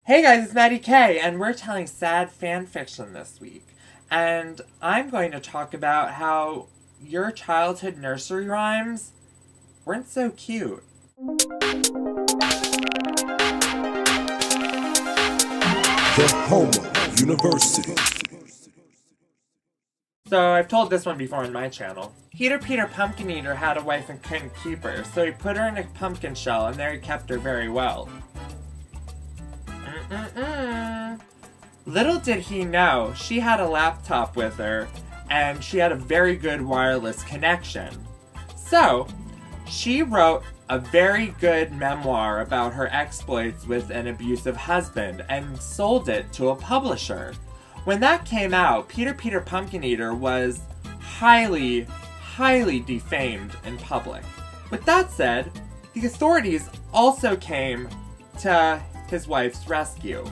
Hey guys, it's Maddie K, and we're telling sad fan fiction this week. And I'm going to talk about how your childhood nursery rhymes weren't so cute. TheHomoUniversity. So I've told this one before on my channel. Peter Pumpkin Eater had a wife and couldn't keep her, so he put her in a pumpkin shell and there he kept her very well. Little did he know, she had a laptop with her, and she had a very good wireless connection. So, she wrote a very good memoir about her exploits with an abusive husband and sold it to a publisher. When that came out, Peter Pumpkin Eater was highly defamed in public. With that said, the authorities also came to his wife's rescue.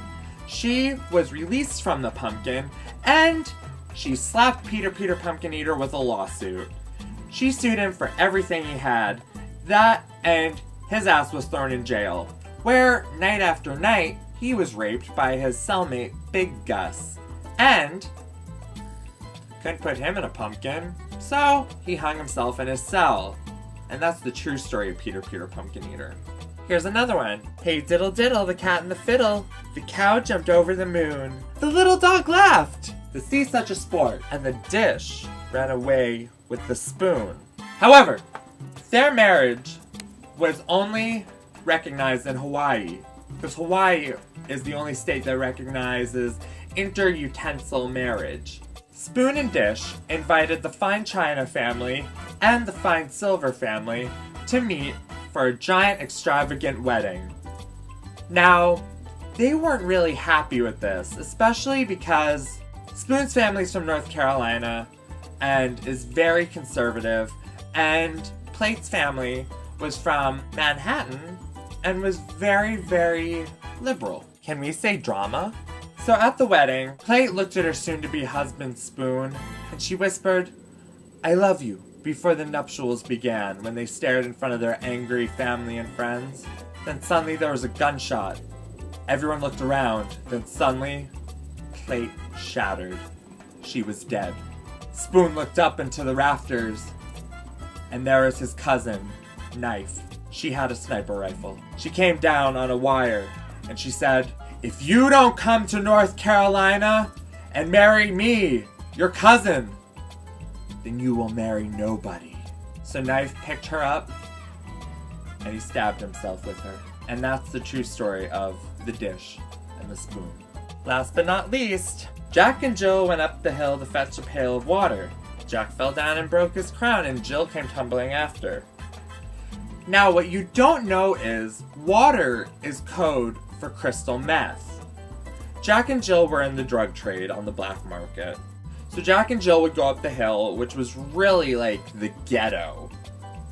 She was released from the pumpkin, and she slapped Peter Pumpkin Eater with a lawsuit. She sued him for everything he had. That, and his ass was thrown in jail, where night after night, he was raped by his cellmate, Big Gus. And couldn't put him in a pumpkin, so he hung himself in his cell. And that's the true story of Peter Pumpkin Eater. Here's another one. Hey diddle, the cat and the fiddle. The cow jumped over the moon. The little dog laughed to see such a sport. And the dish ran away with the spoon. However, their marriage was only recognized in Hawaii, because Hawaii is the only state that recognizes inter-utensil marriage. Spoon and Dish invited the Fine China family and the Fine Silver family to meet for a giant extravagant wedding. Now, they weren't really happy with this, especially because Spoon's family's from North Carolina and is very conservative, and Plate's family was from Manhattan and was very liberal. Can we say drama? So at the wedding, Plate looked at her soon-to-be husband Spoon, and she whispered, "I love you," before the nuptials began, when they stared in front of their angry family and friends. Then suddenly there was a gunshot. Everyone looked around. Then suddenly, Plate shattered. She was dead. Spoon looked up into the rafters, and there was his cousin, Knife. She had a sniper rifle. She came down on a wire, and she said, "If you don't come to North Carolina and marry me, your cousin, then you will marry nobody." So Knife picked her up, and he stabbed himself with her. And that's the true story of the dish and the spoon. Last but not least, Jack and Jill went up the hill to fetch a pail of water. Jack fell down and broke his crown, and Jill came tumbling after. Now, what you don't know is, water is code for crystal meth. Jack and Jill were in the drug trade on the black market. So Jack and Jill would go up the hill, which was really like the ghetto.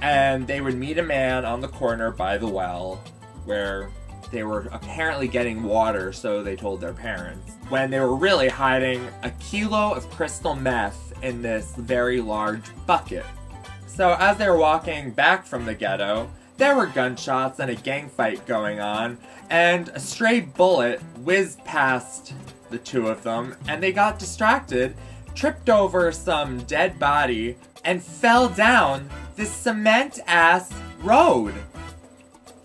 And they would meet a man on the corner by the well, where they were apparently getting water, so they told their parents, when they were really hiding a kilo of crystal meth in this very large bucket. So as they were walking back from the ghetto, there were gunshots and a gang fight going on, and a stray bullet whizzed past the two of them, and they got distracted, tripped over some dead body, and fell down this cement-ass road.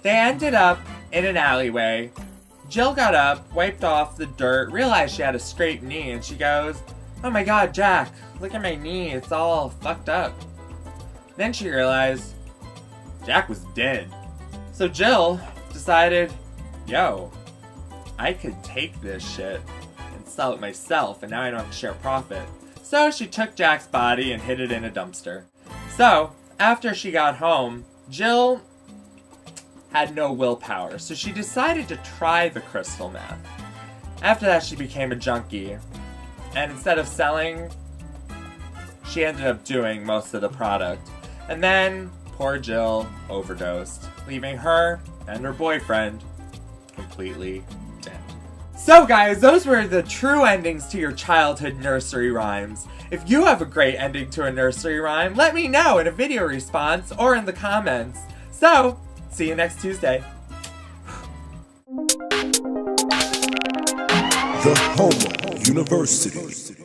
They ended up in an alleyway. Jill got up, wiped off the dirt, realized she had a scraped knee, and she goes, "Oh my god, Jack, look at my knee, it's all fucked up." Then she realized Jack was dead. So Jill decided, yo, I could take this shit and sell it myself, and now I don't have to share profit. So she took Jack's body and hid it in a dumpster. So, after she got home, Jill had no willpower, so she decided to try the crystal meth. After that, she became a junkie, and instead of selling, she ended up doing most of the product. And then, poor Jill overdosed, leaving her and her boyfriend completely dead. So guys, those were the true endings to your childhood nursery rhymes. If you have a great ending to a nursery rhyme, let me know in a video response or in the comments. So, see you next Tuesday. The Homo University.